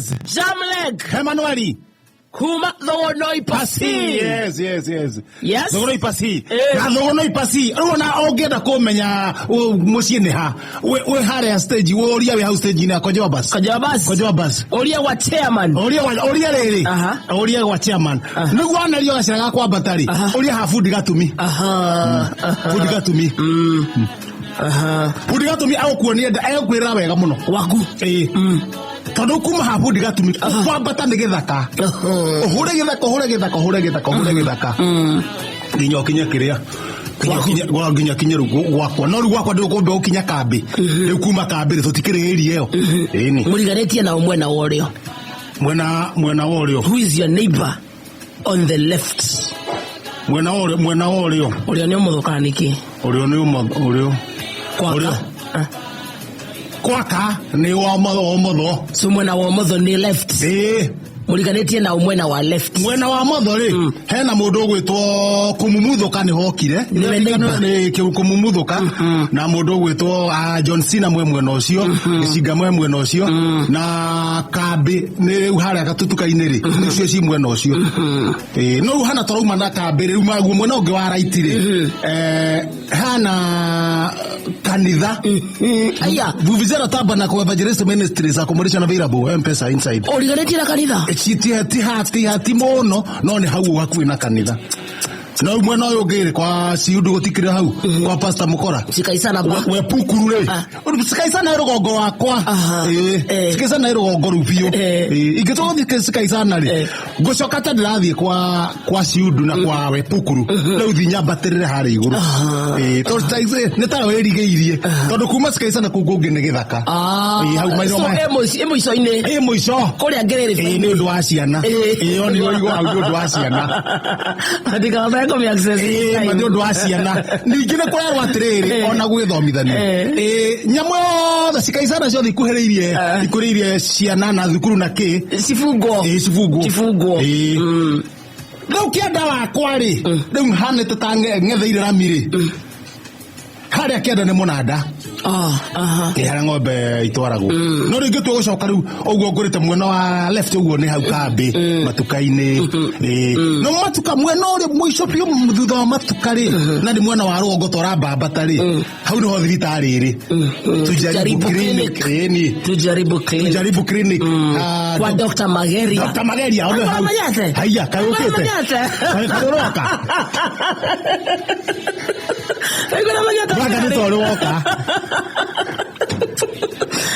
Jamleg Emmanuel kuma thogono ipasi. Yes thogono ipasi na thogono ipasi ona ongenda kumenya mucie ni ha we hare stage we oria we house stage ni akojewa bus oria wa chairman oria riri oria wa chairman niguo anario gaciraga kwa batari oria ha food gatumi food gatumi food gatumi akuonia akwira wega muno waku tondu kuma ha food gatumi kwambata ni githaka uhure githaka nginya kinya kiria nginya kinya rugo gwakwa no rugo gwakwa ndukumbe ukinya kambi riu kuma kambi tutikiriria iyo ini muriganetie na mwena worio who is your neighbor on the left mwena worio urio ni umuthukaniki urio kwaka ni wa motho so mwena wa motho ni left muriganetie na mwena wa left mwena wa motho ri hena mundu ugwitwo kumumuthuka ni hokire ni kumumuthuka na mundu ugwitwo John Cena mwena ucio Gicinga mwena ucio na kambi ni hara gatutuka-ini ri nicio ci mwena ucio no hana turauma na kambi ri maguo mwena ungi wa right ri hana kanitha aya Vuvuzela Tabernacle Evangelist Ministries accommodation available M-Pesa inside origanetie na kanitha ti mono no ni hau hakuwi na kanitha no mwena uyu ngiri kwa ciundu gutikire hau kwa Pastor Mukora cikaisana we pukuru ri cikaisana rugongo wakwa cikaisana rugongo rubio ingitwa cikaisana ri gucoka ta ndirathie kwa ciundu na kwa we pukuru riu thinya batirire hari iguru to ni ta werigeirie tondu kuma cikaisana ku ngungi ni githaka hau mairo emoico-ini kuria ngiriri ni undu wa ciana yo ni oigo hau ni undu wa ciana ndika ko mi access ni undu wa ciana ningine kurerwa atiriri ona gwithomithania nyamo tha cikaisana cio ikuhiriirie ciana na thukuru na ki cifungo riu kienda wakwa ri riu hanete ta ngetheire rami ri haria kienda ni munanda haria ng'ombe itwaragwo no ringi tugucoka riu uguo ngurite mwena wa left uguo ni hau kambi matuka-ini no matuka mwena uri mwico pio thutha wa matuka ri na ni mwena wa rugongo tora mbambata ri hau niho thibitari ri Tujaribu clinic kwa Dr. Mageria ole hau haya kayokete kayoroka Baga ni toro woka.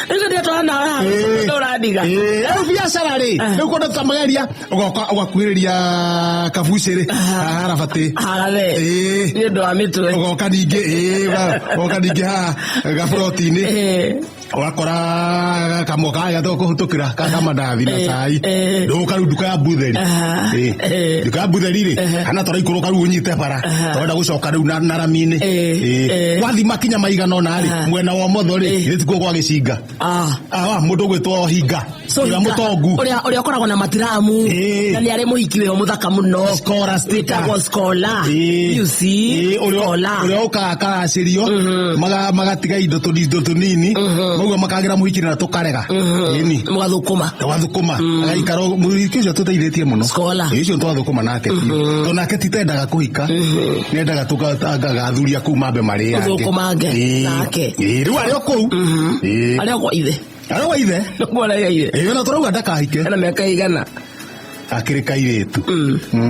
Ego dia twana ndora diga. Biashara ri. Ego Dr. Mageria ugakwiriria kabuciri. Harabati. Harabe. Ni ndo amitwe. Ugoka ningi ha gaprotini. Wakora kamoka ya toko hutukira kama ndathi na sai nduka nduka ya butheri nduka ya butheri ri hana tora ikuru karu unyite para tonda gucoka riu na ramini wathi makinya maigano na ri mwena wa motho ri ritiko kwa Gicinga mundu gwitwo Hinga ira mutongu uria ukoragwo na matiramu na ni ari muhikiwe muthaka muno scholar you see uria ukakaracirio magatiga indo tunini Mugwa makagira muhikire na tukarega ini mwathukuma agaikaro muhiki ucio tuteithĩtie muno icio twathukuma nake to nake titendaga kuhika nendaga tugathuria kuma mbe mari yake thukumange nake riu ari kuu ari kwa ithe ngwala ya ithe na turauga ndakahike na miaka igana akiri kairitu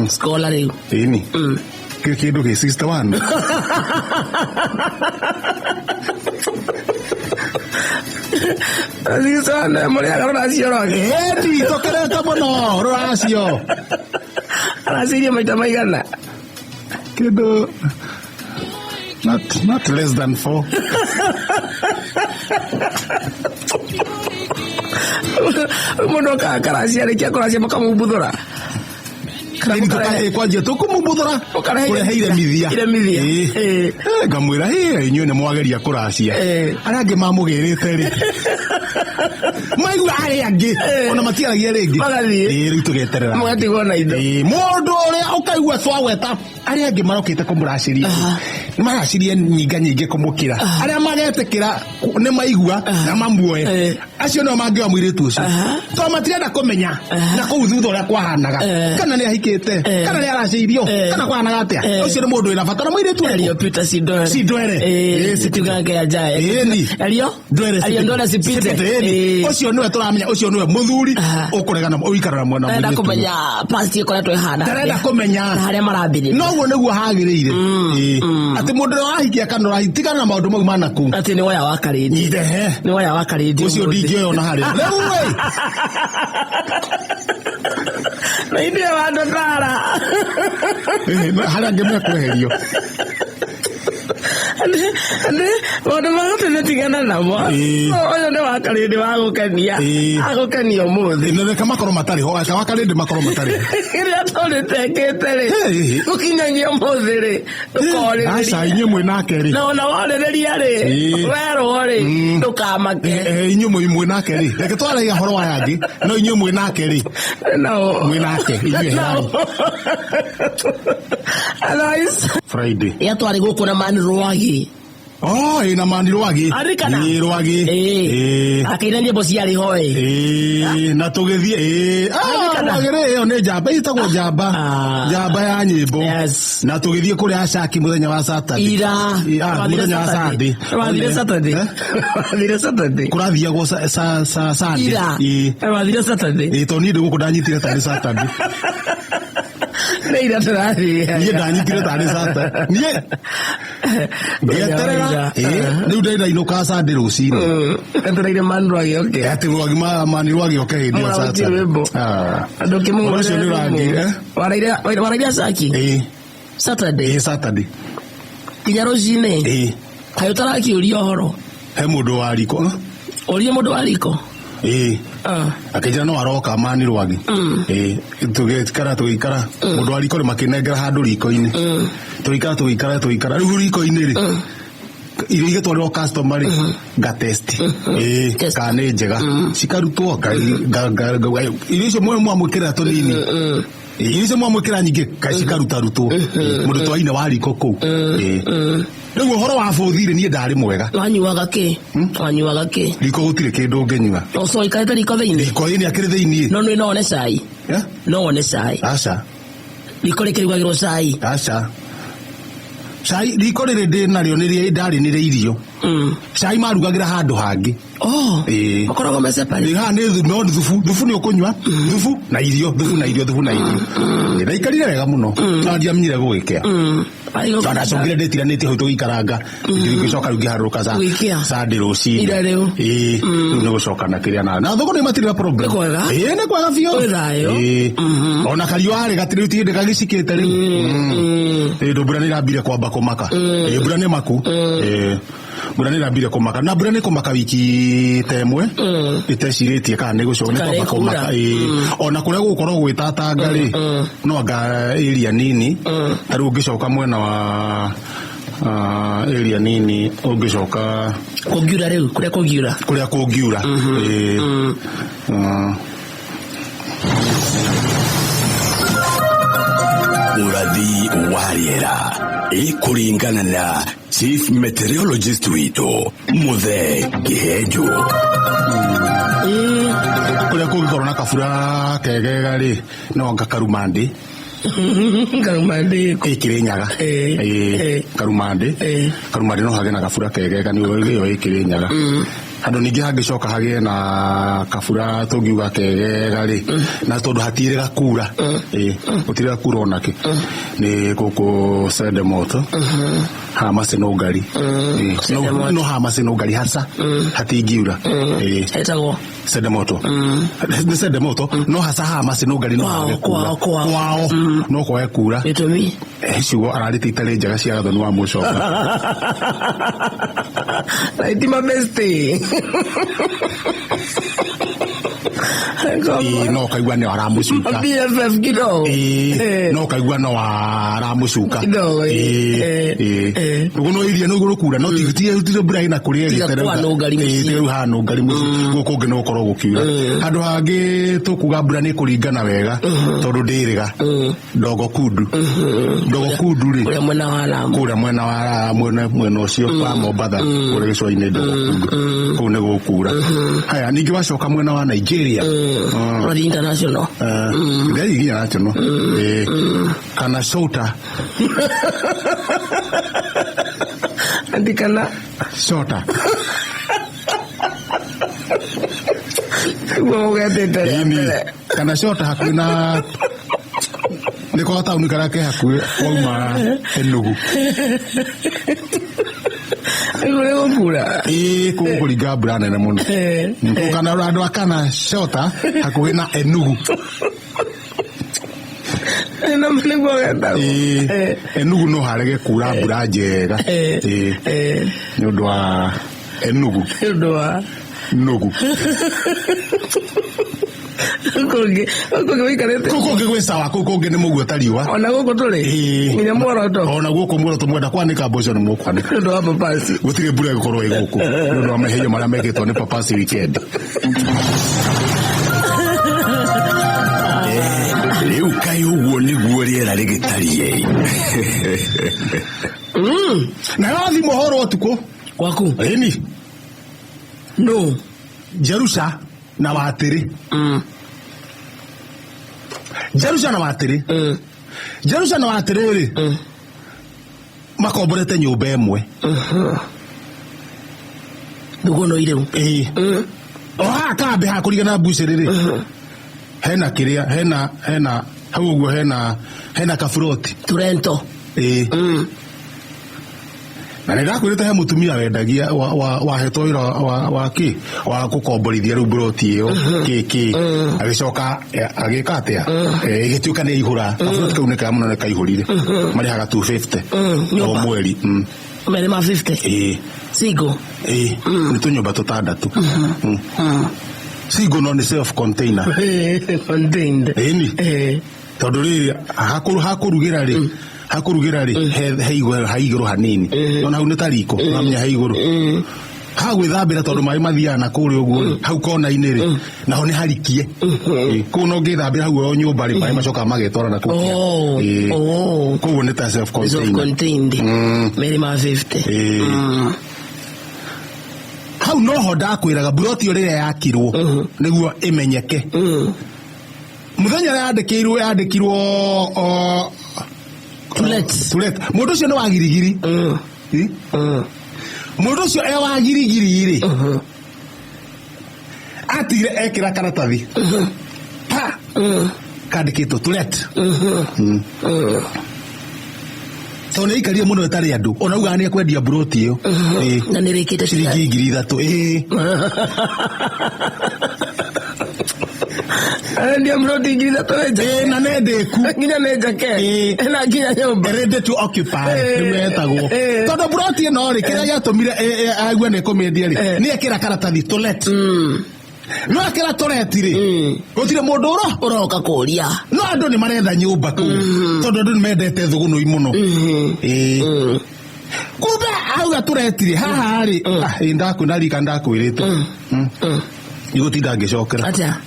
scholar riu ini kindu gi 61 Alisana moria racio roge. Tokereta muno racio. Racio maita maigana. Kido not less than 4. Mundo ka karacia rekia kuracia makamubuthura. Ni tukae kwa je tukumubuthura kureheire mithia ngamwira inyuĩ nĩ mwageria kũracia arĩa angĩ mamũgĩrĩte rĩ maigua arĩa angĩ ona matiaragia rĩngĩ rĩu tũgeterera mũgatigwo na indo mũndũ ũrĩa ũkaigua twagweta arĩa angĩ marokĩte kũmũraciria nĩ maracirie nyingĩ kũmũkĩra arĩa magetĩkĩra nĩ maigua na mamuoe acio nĩo mangĩoa mũirĩtu ũcio tondũ matirenda kũmenya na kũu thutha ũrĩa kwahanaga kana nĩ ahikĩte kana nĩ araciirio kana kwahanaga atĩa ũcio nĩ mũndũ wĩna bata na mũirĩtu Elio Peter Sidwere situgange ajaye Elio ndwere sipite ũcio nĩwe tũramenya ũcio nĩwe mũthuri ũkũregana ũikarana mwena mũirĩtu ndenda kũmenya past ĩkoretwo ihana ndenda kũmenya harĩa marambĩrĩria noguo nĩguo hagĩrĩire atĩ mũndũ ũrĩa wahikia kana ũrahitigana na maũndũ mau manaku atĩ nĩ woya wakarĩndi nĩ woya wakarĩndi ũcio ndingĩona harĩa rĩu we na indie wandu kara harĩa angĩ mekweherio maũndũ magũtene tigana namo ũyũ nĩ wakarĩndi wagũkenia agũkenia ũmũthĩ reka makorwo matarĩ ho aka wakarĩndi makorwo matarĩ kĩrĩa tũrĩtekĩte rĩ gũkinyagia ũmũthĩ rĩ tũkorĩrĩria aca inyuĩ mwĩ nake rĩ na ona worĩrĩria rĩ werwo rĩ ndũkamake inyuĩ mwĩ nake rĩ reke twarĩga horo wa yangĩ no inyuĩ mwĩ nake rĩ mwĩ nake inyuĩ Friday ya twari gũkũ na Mani Rwagi ina Mani Rwagi Rwagi akaina nyĩmbo ciarĩ ho na tũgĩthiĩ Rwagi ĩyo nĩ njamba ĩtagwo njamba ya nyĩmbo na tũgĩthiĩ kũrĩa Ashaki mũthenya wa Saturday mũthenya wa Sunday wathire Saturday kũrathiagwo Sunday wathire Saturday tondũ niĩ ndĩ gũkũ ndanyitire tarĩ Saturday Neira tũrathiĩ niĩ ndanyitire tarĩ Saturday niĩ ngĩeterera rĩu ndĩrainũka Sunday rũcinĩ etereire Mani Rwagi oke atĩ Mani Rwagi oke hĩndĩ ĩyo Saturday andũ kĩmũgũrĩra waraire Ashaki Saturday kinya rũcinĩ kaĩ ũtarakĩũria ũhoro he mũndũ wa riko ũrie mũndũ wa riko akĩnjĩra no aroka Mani Rwagi tũgĩikara mũndũ wa riko nĩ makĩnengera handũ riko-inĩ tũgĩikara rĩu riko-inĩ rĩ irio igĩtwarĩrwo customer rĩ gatesti kana nĩ njega cikarutwo irio icio mwamwĩkĩra tũnini irio icio mwamwĩkĩra nyingĩ cikarutwo mũndũ twaine wa riko kũu rĩu ũhoro wa bũthire niĩ ndarĩ mwega wanyuaga kĩ riko gũtirĩ kĩndũ ũngĩnyua ũcoikarĩte riko thĩinĩ akĩrĩ thĩinĩ no no one cai no one cai aca riko rĩkĩrugagĩrwo cai aca cai riko rĩrĩ ndĩ narĩo ndarĩ nĩrĩ irio cai marugagĩra handũ hangĩ makoragwo meseparate haha nĩ thubu nĩ ũkũnyua thubu na irio ndaikarire wega mũno na ndiamenyire gũgĩkea ndacokire ndĩtiranĩtie hau tũgĩikaranga ngĩcoka rĩu ngĩharũrũka Sunday rũcinĩ rĩu nĩ gũcoka na kĩrĩa na thoko nĩ matirĩ na problem nĩ kwega biũ ona kariũa harĩ gatirĩ tihĩndĩ gagĩcikĩte rĩu mbura nĩ irambire kwamba kũmaka mbura nĩ maku mbura nĩ irambire kũmaka na mbura nĩ kũmaka wiki ta ĩmwe ĩtecirĩtie kana nĩ gũcoka nĩ kwamba kũmaka ona kũrĩa gũgũkorwo gwĩtatanga rĩ no anga area nini tarĩu ũngĩcoka mwena wa area nini ũngĩcoka kũngiura rĩu kũrĩa kũngiura ũrathi wa rĩera kũringana na chief meteorologist witũ Muthee Kĩhenjo kũrĩa kũngĩkorwo na kabura kegega rĩ no anga Karumandi Kirinyaga Karumandi no hagĩe na kabura kegega nĩ ĩyo Kirinyaga andũ ningĩ hangĩcoka hagĩe na kabura tũngiuga kegega rĩ na tondũ hatirĩ gakura gũtirĩ gakura onake nĩ gũkũ Sedemoto Hamacenongari no Hamacenongari hasa hatingiura etagwo Sedemoto nĩ Sedemoto no hasa Hamacenongari no hagĩe kura kwao no kwae kura gĩtũmi ciugo ararĩte itarĩ njega cia gathoni wa mũcoka itima besti no kaigua ni aramucuka BFF kidogo no kaigua no aramucuka kidogo no iria no gurukura no tire bura ina kuria gitere ru hano ngari gukungi no korwo gukiura andu hangi tukuga bura ni kuringana wega tondu ndiriga ndogo kundu ri kuria mwena wa Lamu mwena ucio wa Mombasa kuria gicwa-ini ndogo kundu kuu ni gukura haya ningi wacoka mwena wa Nigeria international kana Sota andikana Sota kana Sota hakuna niko tauni karake hakue wauma Enugu kura kukuringa mbura nene muno kana andu akana Sota hakuhi na Enugu Enugu no harege kura mbura njega ni undu wa Enugu Nugu kukungi gwi sawa kukungi ni muguo tariwa ona guko turi nginya mworoto ona guko mworoto mwenda kwanika mboco ni mukwanika ndu wa papasi gutire mbura gukorwo iguku ndu wa mahenyo maria mekitwo ni papasi weekend riu kai uguo niguo riera rigitarie na wathi mohoro utuko kwaku ini no Jerusha na watiri Jerusha na watiri Jerusha na watiri ri makomborete nyumba emwe ndugo no ire kambe hakurigana mbuciri ri hena kiria hena hau uguo hena kafuroti Turento na nä ndakwä he mutumia wendagia wahetwo wä ra wa gå komborithia rä u mburoti ä yo agä coka agä ka atä a gä tuä ka nä aihå ra kaburoti kau nä kaya må no nä kaihå rire marä haga 250 o mweri mere ma 50 Sigo nä tå nyå mba tå tandatå Sigo no nä self container contained tondå rä hakå rugä ra rä he igå hanini ona hau nä ta riko namenya he igå rå ha gwä thambä ra tondå maä mathiaga na kå rä å guo hau kona-inä rä naho nä harikie kå no ngä thambä ra hau o nyå mba rä maä macokaga magetwara na kå koguo nä ta self contained mere ma 50 hau noho ndakwä raga mburoti o rä rä a yakirwo nä guo ä menyeke må thenya rä yandä kirwo Tulet mundu ucio ni wa girigiri mundu ucio e wa girigiri ri atire ekira karatathi pa kandikitwo Tulet to nä ikaria må no ätarä andå ona uga nä ekwendia mburoti ä yo na nä rä kä te ciringi 3 ndio mrodi ingiriza toeje na nendeku nginya nejake na nginya nyumba ready to occupy nimetagwo tondu mburoti no ri kiria giatumire agua ne komedia ri ni ekira karatathi Tulet no akira Tulet ri gutire mundu uroka kuria no andu ni maretha nyumba ku tondu andu ni mendete thuguno imuno kumbe auga Tulet ri haha ri ndakwina rika ndakwirite igutinda ngicokera atia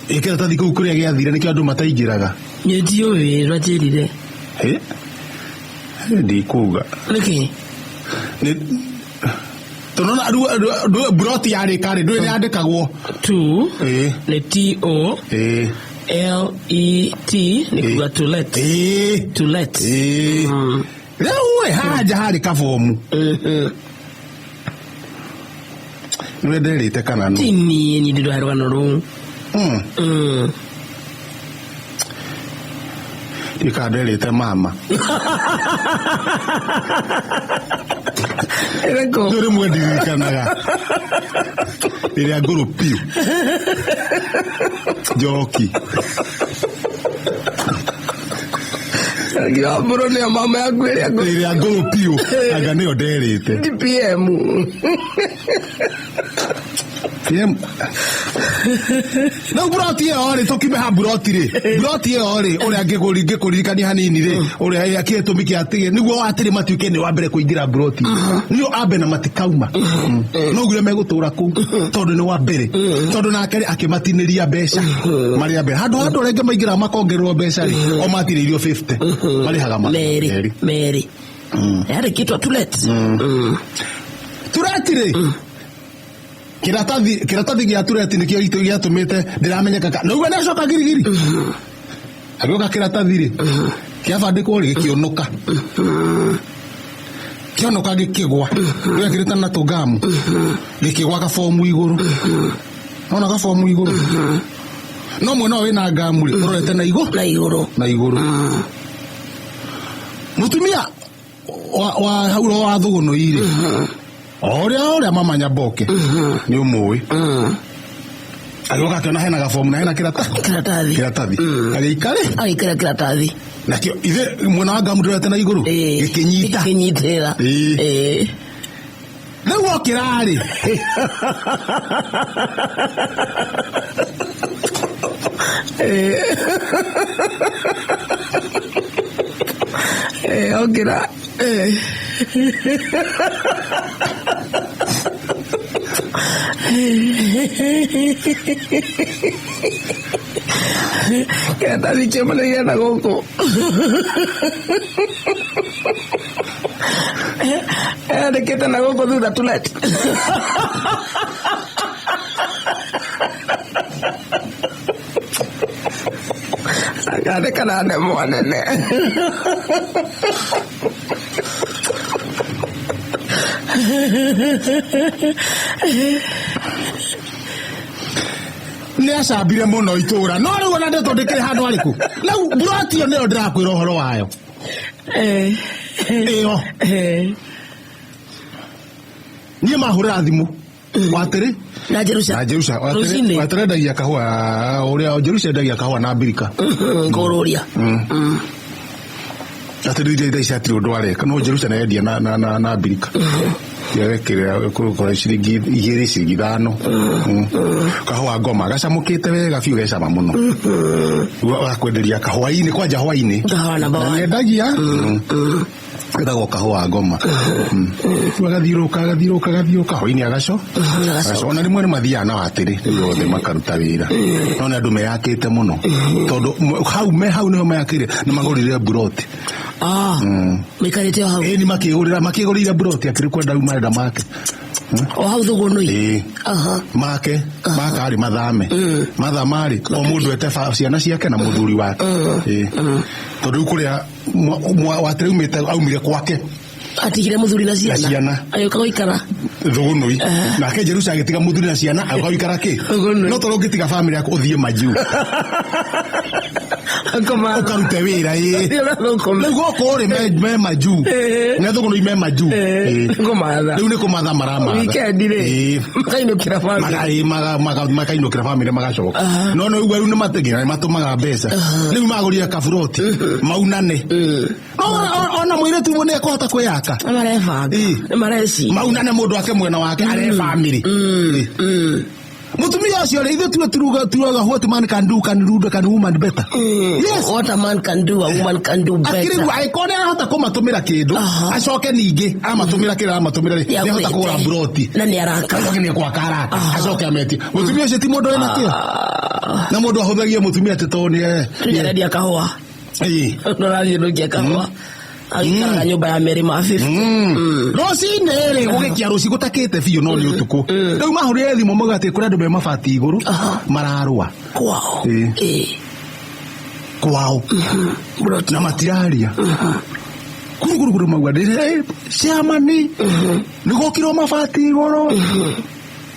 ikira tathi kuu kuria giathire nikio andu mataingiraga nyetio wira njirire ndikuga niki tonona mburoti yarä karä ndå nä yandäkagwo nä TO LET nä kuga Tulet rä u hanja harä kabomu nä wenderä te kana no tini nä ndä ndå harä rå rå ikanderä te mama ndå rä mwe ndirikanaga rä rä a ngå rå piå njoki mbå rå nä a mama yaku rä rä a ngå rå piå anga nä o nderä te PM No buroti ore tokime ha buroti re. Buroti ore ore angekuririkania hanini re. Ore yakiretu miki atige niguo atiri matuike ni wambere kuingira buroti. Nio abe na matikauma. No gure megutura ku tondu ni wambere. Tondu nake akimatiniria mbeca. Mari ambere handu renge maingira makongerwo mbeca ri o matiririo 50. Mari haga ma. Meri. Yare kitu tulet. Turatire. Kiratathi gya tureti nikio gitu giatumite ndiramenyeka ka. No gwe coka girigiri. Agoka kiratathi ri. Kiabandikwo ri gikionoka. Kionoka gikigwa. Gwe kirita na tugamu. Gikigwa ka fomu iguru. Ona ka fomu iguru. No mwana wina gamu ri urete na iguru. Mutumia wa hauro wa thuguno ire. Oria mamanya boke. Ni umui. Agoka kana hena ga form na hena kiratathi. Agikare kiratathi. Nakio ithe mwana wa gamu ndurete na iguru. Gikinyitira. Niguo kirari. Okira. Kata dice malaya na goko. Ada kita na goko tu tulet. Ada kana ada mo anene. Niacambire muno itura no riu ona ndetondekere handu ariku riu buroti yo nio ndirakwira uhoro wayo iyo nie mahurira thimu watiri na Jerusalem watiri ndagia kahua uria Jerusalem ndagia kahua na Amerika ngororia atiri ndai satiri undu areka no Jerusalem endia na Amerika yakira kuri shiringi igiri shiringi 5 kahua ngoma gacamukite wega biu gecama muno wakwenderia kahua-ini kwanja hwa-ini na endagia Gatagwo kahua ngoma. Gathiũrũka hwainĩ agaco ona rimwe nĩ mathiaga na watĩrĩ rĩu othe makaruta wĩra no nĩ andũ meyakĩte mũno tondũ hau nĩho meyakĩire nĩ magũrire buroti maikarĩte o hau nĩ makĩgũrĩire buroti akĩrĩ kwenda rĩu marenda make o hau thũgũnũ-inĩ make makarĩ mathamarĩ o mũndũ ete ciana ciake na mũthuri wake tondũ rĩu kũrĩa watĩrĩ umĩte aumire kwake atigire muthuri na ciana ayoka goikara thũgũnũ nake Jerusalem agĩtiga muthuri na ciana agoka goikara kĩ no tondũ ũngĩtiga family yaku ũthiĩ Majuu ũkarute wĩra rĩu gũkũ rĩ me Majuu na thũgũnũ me Majuu rĩu nĩ kũmatha maramatha makainũkĩra family magacoka no rĩu nĩ mategĩra matũmaga mbeca rĩu magũrire kaburoti maunane ona mũirĩtu ũmwe nĩ ekũhota kwĩyaka maunane mũndũ wake mwena wake are family mutumia ũcio rĩ ithuĩ turuga what a man can do can woman better yes what a man can do a woman can do better akĩrĩu aĩkone ahota kũmatũmĩra kĩndũ acoke ningĩ amatũmĩra kĩrĩa amatũmĩra nĩ ahota kũgũra buroti na nĩ araka nĩ gwaka araka acoke ametie mutumia ũcio ti mũndũ wĩna kĩo na mũndũ ahũthagia mutumia atĩ tondũ nĩ arendia kahũa no rathiĩ nũkia kahũa agikaraga nyũmba ya Mary Mabibi rũcinĩ rĩ gũgĩkia rũci gũtakĩte biũ no nĩ ũtukũ rĩu mahũrĩre thimũ mauga atĩ kũrĩ andũ me mabati igũrũ mararũa kwao na matiraria kuruguru mauga ciamani nĩ gũkirwo mabati igũrũ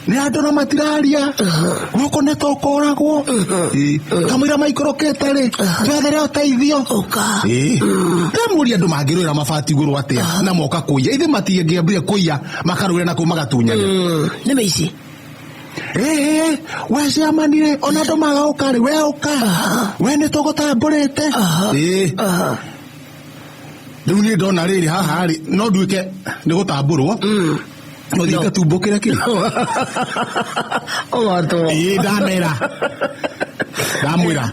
nĩ andũ na matiraria gũkũ nĩ tokoragwo kamũira maikorokete rĩ twethere ũteithio ndamũria andũ mangĩrũĩra mabati igũrũ atĩa na moka kũiya ithe matingĩambire kũiya makarũĩra na kũu magatunyana nĩ mĩici we ciamanire ona andũ magaũka rĩ we ũka we nĩ tũgũtambũrĩte rĩu niĩ ndona rĩrĩ haha rĩ no nduĩke nĩ gũtambũrwo no diga tumbukira ki ogato ndamera ndamwira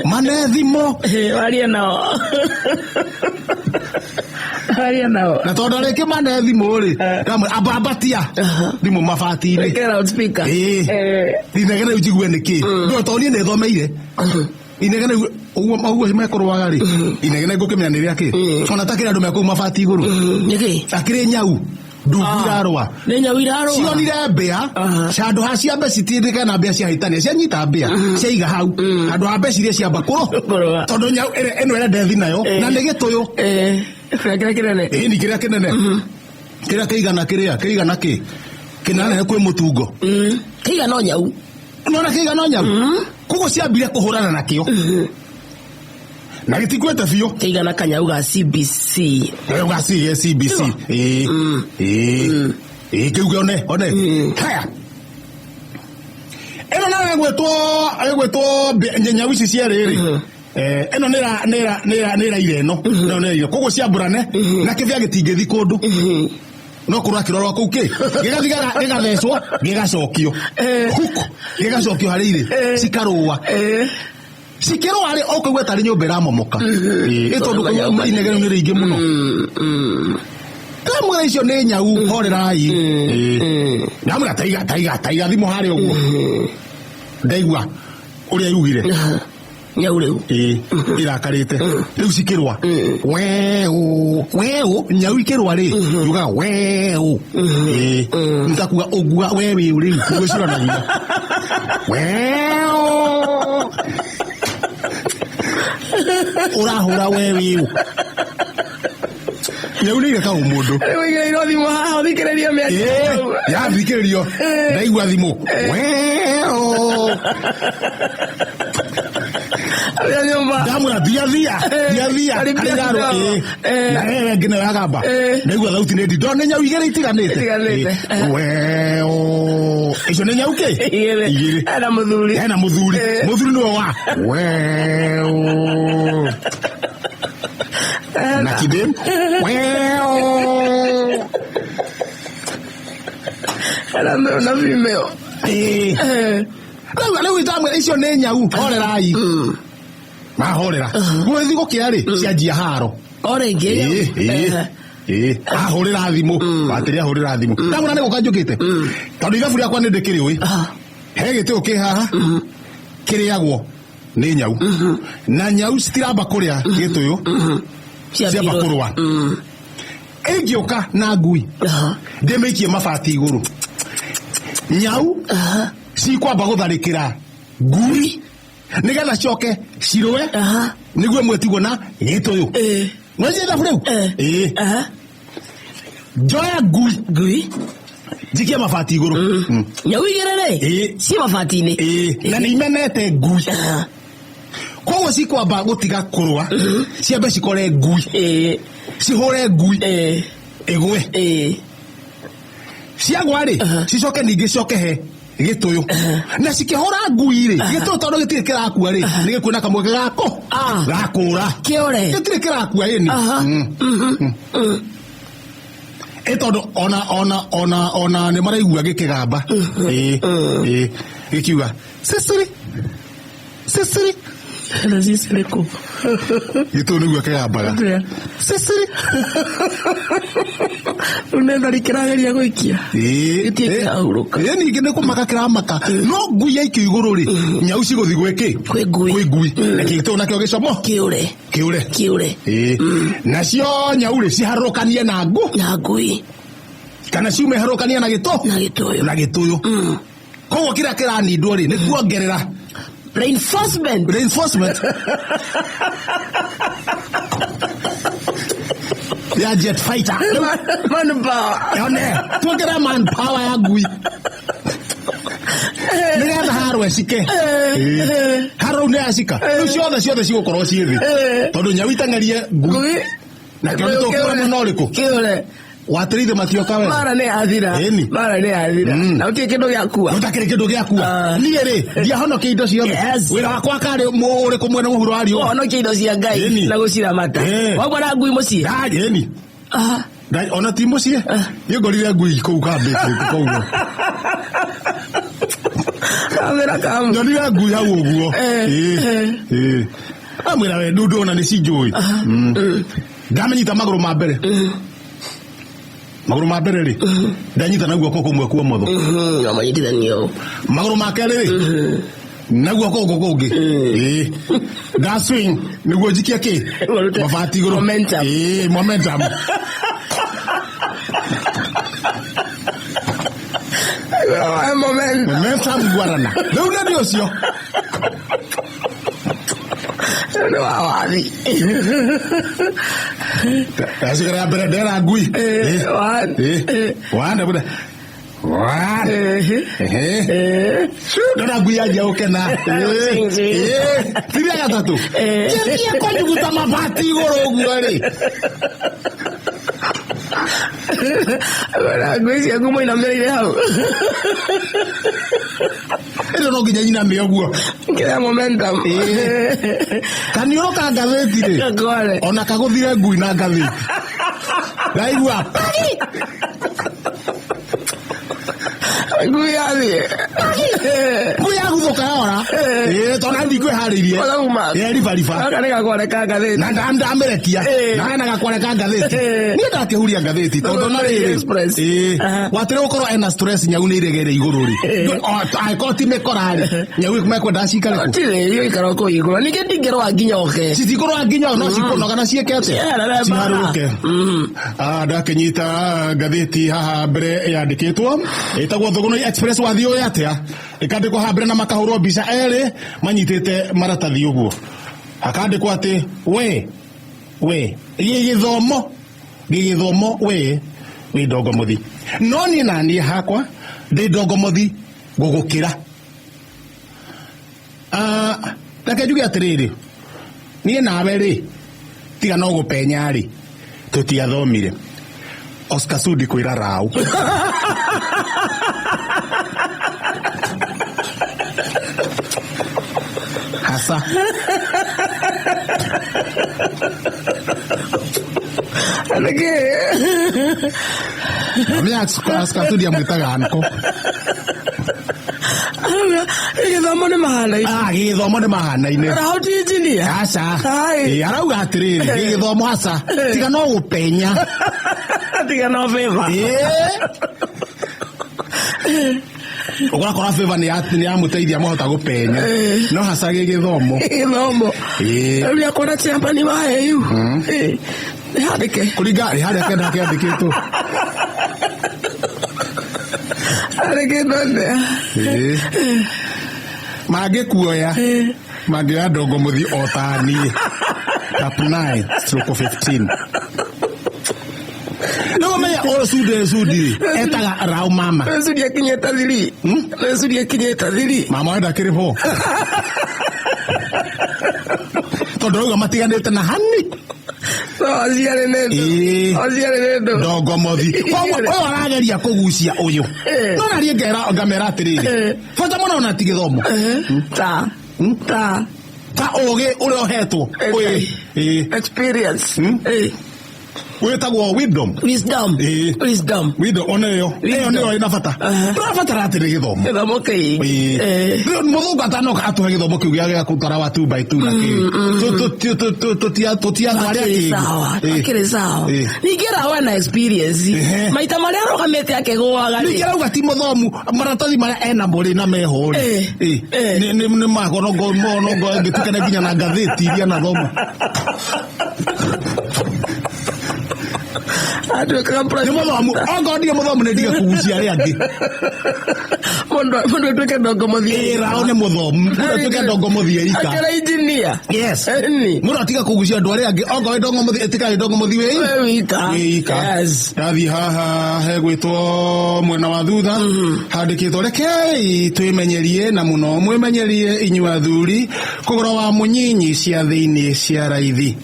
mane thimo waria nao na tondu riki mane thimo ri ndamwe ambatia thimo mabati-ini kera speaker inegene ujigue niki ndo toni ne thomeire inegene uguo mekorwaga ri inegene ngukimenya ni riaki ona takira andu mekuma mabati iguru niki akire nyau ndugirarwa ne nyau irarwa cionire mbea candu ha cia mbe citindike na mbea cia hitania cia nyita mbea cia iga hau andu ha mbe ciria cia mbakuru tondu nyau eno ere ndethi nayo na ni gituyu kira kinene ni kiria kinene kiria keigana ki kinane kwi mutungo keigana nyau nona keigana nyau kugo ciambire kuhurana nakio na gitikwete biu keigana kanyau ga CBC ga CBC kiuge one haya eno na egwetwo nyau ici cia riri eno nera ireno no nera kugo ciamburane na kivya gitingithi kundu no kurwa kirorwa kuu ki gigathecwo gigacokio huko gigacokio hari iri cikarua sikero ari okwe tari nyumba iramomoka itondu inegere ni ringi muno kamwe icio ni nyau horerai namwe taiga thimo hari uguo ndaigua uria yugire nyau riu irakarite riu sikirwa weu nyau ikirwa ri yuga weu ntakuga ogua wewe uri gwicira na gina weu urahura wewe nyau ni gaka umundu wewe iro thimo haha thikiriria me ya thikiririo ndaigua thimo weu ndamura thia alirarwa na wewe ngine wagamba ndaigua thauti ni ndindo ni nyau igere itiganite weo icio ni nyau ki igere ana muthuri niwe wa weo na kidem weo na vimeo leo itamwe icio ni nyau horerai mahorera gwethi gukia ri cianjia haro orenge ahorera thimu batiria ahorera thimu ndamuna ni gukanjukite tondu ithabu riakwa ni ndikiri ui he gitio ki haha kiriagwo ni nyau na nyau citiramba kuria gituyu ciamba kurwa ingioka na ngui ndimikie mabati iguru nyau cikwamba gutharikira ngui nigetha coke cirwe niguo mwetigwo na gituyu mwenye ithabu riu njoya ngui njikie mabati iguru nyau igere ci mabati-ini na ni imenete ngui koguo cikwamba gutiga kurwa ciambe cikore ngui cihure ngui igwe ciagwa ri cicoke ningi coke he gituyu na cikihora ngui ri gituyu tondu gitire kirakua ri ni gikuona kamwe gako gakura kiore gitire kirakua ni etondo ona ni maraigua gikigamba gikiuga sisiri na sisiri ko gitu niguo kigambaga sisiri unenda rikirageria guikia itie auruka ni ngine kumaka kiramaka no ngui yaikio iguru ri nyau ciguthi gwiki kwi ngui na gitu nakio gicomo kiure nacio nyau ri ciharukanie na ngui kana ciume harukanie na gituyu koguo kira kiranindwo ri ni kuongerera reinforcement ya jet fighter manpower yone tuongerera manpower ya ngui nigetha harwe cike haro ne acika ciothe cigukorwo cithi tondu nyau itangerie ngui na kio tukura muno riku kiure watirite matioka we mara ne athira na utie kindu giakua utakire kindu giakua ni ri ndiahonokia indo ciothe wira wakwa kari uri kumwe na muhuro ario honokia indo cia ngai na gucira mata wagwa na ngui mucie ni Dai ona timo cie. Yo gorira ngui kou kambete kou. Kamera kam. Gorira ngui hau uguo. Amwira we ndu ona ni sinjui. Ndamenyita maguru ma mbere. Maguru ma mbere ri. Ndanyita naguo koko kumwe kwa motho. Amanyitithanio. Maguru ma kere ri. Naguo koko kungi. Da swing niguo jikia ki. Mabati iguru. Momentum. Momentum. Momentum guarana. Riu na ndio cio. No awali. Asigara mbere ndera ngui. Wana buda. Ndera ngui aje ukena. Tiria gatatu. Jekia kwa nyuguta mabati iguru uguo ri. Agora ngui cia ngumo ina mbere hau. Ero no nginya nyina me uguo. Kira momentum. Kanio ka ngatheti ri. Ngore. Ona kaguthire ngui na ngatheti. Raigua. Ngui ali. Ngui aguthuka ora. Tona ndi kwiharirie. Ribariba. Kana gakwareka ngatheti. Na ndamerekia. Na gakwareka ngatheti. Ni ndakihuria ngatheti tondu na riri. Watire ukorwo ena stress nyau ni iregere iguru ri. Aikoti mekorari. Nyau ikwenda cikare ku. Tire yo ikaro ko iguru. Ni ngingerwa nginya oke. Citikorwa nginya no cikonoga na ciekete. Ciharuke. Ndakinyita ngatheti haha mbere yandikitwo. Itagwo Thũgũnoi Express wathio yatia. Ikandikwo hambere na makahurwo mbica eri manyitite maratathi uguo. Akandikwo ati we githomo we ndogomothi. No ni nani hakwa ndi ndogomothi gugukira. Reke njuge atiriri. Nie nawe ri tiga no gupenya ri tutiathomire. Oscar Sudi kwira rau. Hasa. Alege. Amia Oscar Sudi amwitaga anko. Githomo ni mahana. Githomo ni mahana ine. Rauti engineer. Asa. Arauga atiriri githomo hasa. Tiga no gupenya. Tiga no favor. Ugakora favor ni amuteithia mohota gupenya. No hasa githomo. Githomo. Ria kora chamba ni wae yu. Hadike. Kuringa hadike ndakiandikitwo. Hadike ndonde. Magikuoya. Magĩa ndogomothi otani. Up 9/15. No me ora Sudi etaga rau mama. Sudi akinyeta thiri. Sudi akinyeta thiri. Mama wenda kiriho. Tondoga matiganite na hani. Aziare nendo. Ndogomothi. Kwa arageria kugucia uyu. No nari ngamera atiriri. Fata muno na tigithomo. Ta oge uri ohetwo. Experience. Wetagwo wisdom. Oneyo niyo ina bata. Turabatara atiri githomo. Githomo kei. Muthugu atanoka atuhe githomo kiu gia gutara wa 2 by 2 na ki. Tutia kwaria ki. Kire sawa. Nigira wana experience. Maita maria rogamete akegwaga ri. Nigira uga ti muthomu maratathi maria ena mburi na meho ri. Ni magorongo mono ngitukana nginya na ngatheti iria na thomo. Adu kampra. Ni muthomu. Ongo muthomu ne diga kugucia ri angi. Mondo tuke ndogomothi. Rao ne muthomu. Tuke ndogomothi ika. Akira engineer. Yes. Muno atiga kugucia andu ari angi. Ongo ndogomothi etika ndogomothi we ika. Yes. Dathi haha hegwitwo mwena wa thutha. Handikitwo rekei twimenyerie na muno mwimenyerie inyu athuri kugoro wa munyinyi cia thiini cia raithi.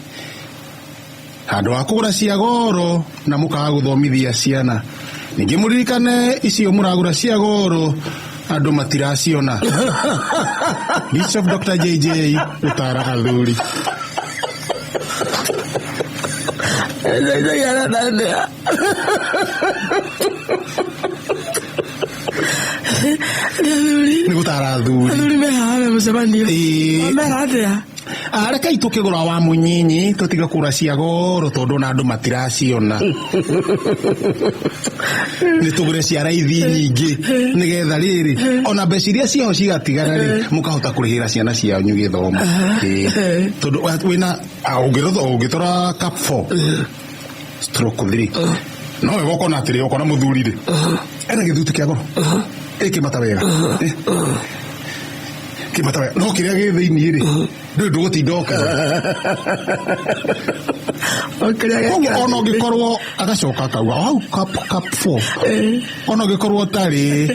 Handu wa kugura cia goro na mukaga guthomithia ciana. Ningi muririkane icio muragura cia goro andu matiraciona. Bishop Dr. JJ utara athuri. ya nada. Niku taradhuri. Adhuri mehawe mucemanio. Merate. Reka itukigura wa munyinyi tutiga kura cia goro tondu na andu matiraciona. Nitugure cia raithi nyingi nigetha riri ona mbeca iria ciaho cigatigara ri mukahota kurihira ciana cianyu githomo. Tondu wina ungitora cap 4 stroke 3 no we goko na atiri goko na muthuri ri ena githuti kia goro ikimata wega kimata no kiria gi thiini ri ndu gutindoka ono gikorwo agacoka kauga au cap 4 ono gikorwo tari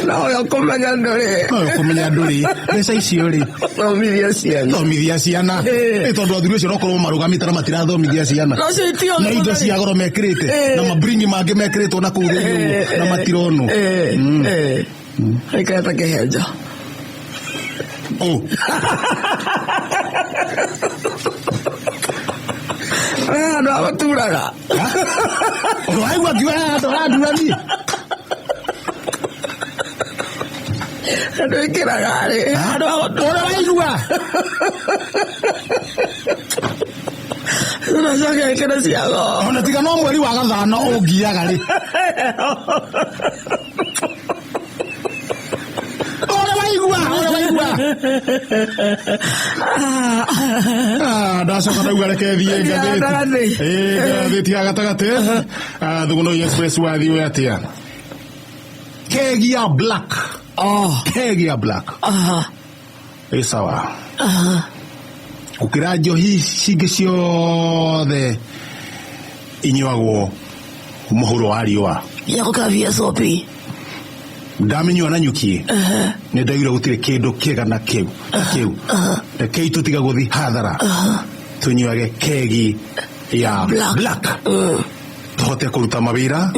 no yo kumenya nduri mbeca icio ri thomithia ciana tondu athuri ucio no korwo marugamite na matirathomithia ciana na indo cia goro mekirite na mabringi mangi mekirite na kuu thiini na matironu Aikata keheja. No abaturaga. Aigua kiwa ndorandurani. Ando ikiraga ri. Ando aigua. Una saga ikira ciago. Ona tiga no mweri wa gathano ungiaga ri. Ndacoka ndauga reke thie ngathĩti ya gatagatĩ Thuguno Express wathi we atia kegi ya black kegi ya black sawa ukira njohi cingi ciothe inyuagwo muhuro wa riũa yakukavia sopi ndamenywa na nyukie ne ndagira gutire kindu kigana kiu reke tutiga guthi hathara tunyuage kegi ya black tuhote kuruta mawira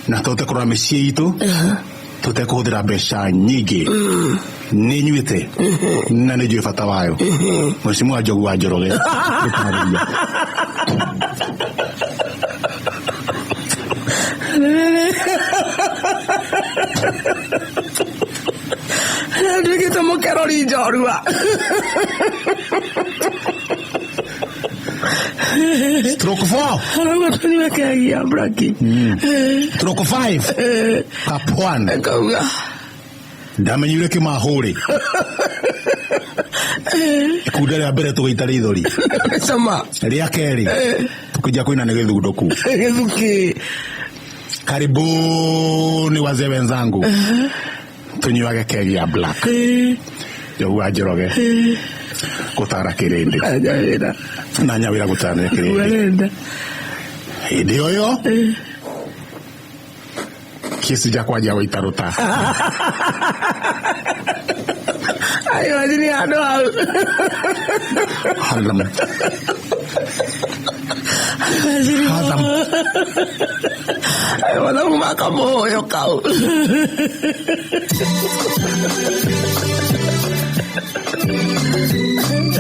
na tuhote kurora mĩciĩ itu tuhote kuhuthira mbeca nyingi ni nyuite na ni njui bata wayo Mheshimiwa wa Njogu wa Njoroge Kita mau kerori jorua. Stroke 4. Halo katanya kayak ya braki. Stroke 5. Kapuan. Kauga. Dame yule ke mahore. Kudara bere to itaridori. Sama. Ria keri. Tukuja kuina na githudoku. Githuki. Karibuni wazee wenzangu. Tunyuage kegi ya black. Njogu wa Njoroge. Gutara kirindi. Na nyawira gutara kirindi. Hindi yoyo. Kisi jakwa jawa itaruta. Ayo sini ado. Halam. Halam. Ayo mana makan moyo kau.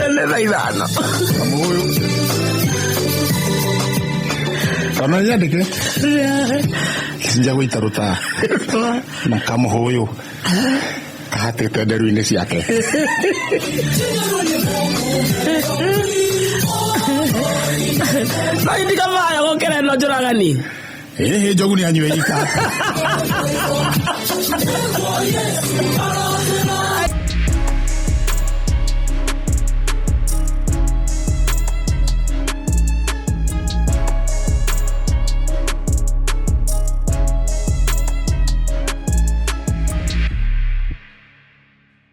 Ele bailando. Moyo. Kana ya dike. Sinjago itaruta. Na kamo hoyo. Kahate tederuine siake. Nah ini kemana kok keren lo juragan nih? Jogu ni anywe ika.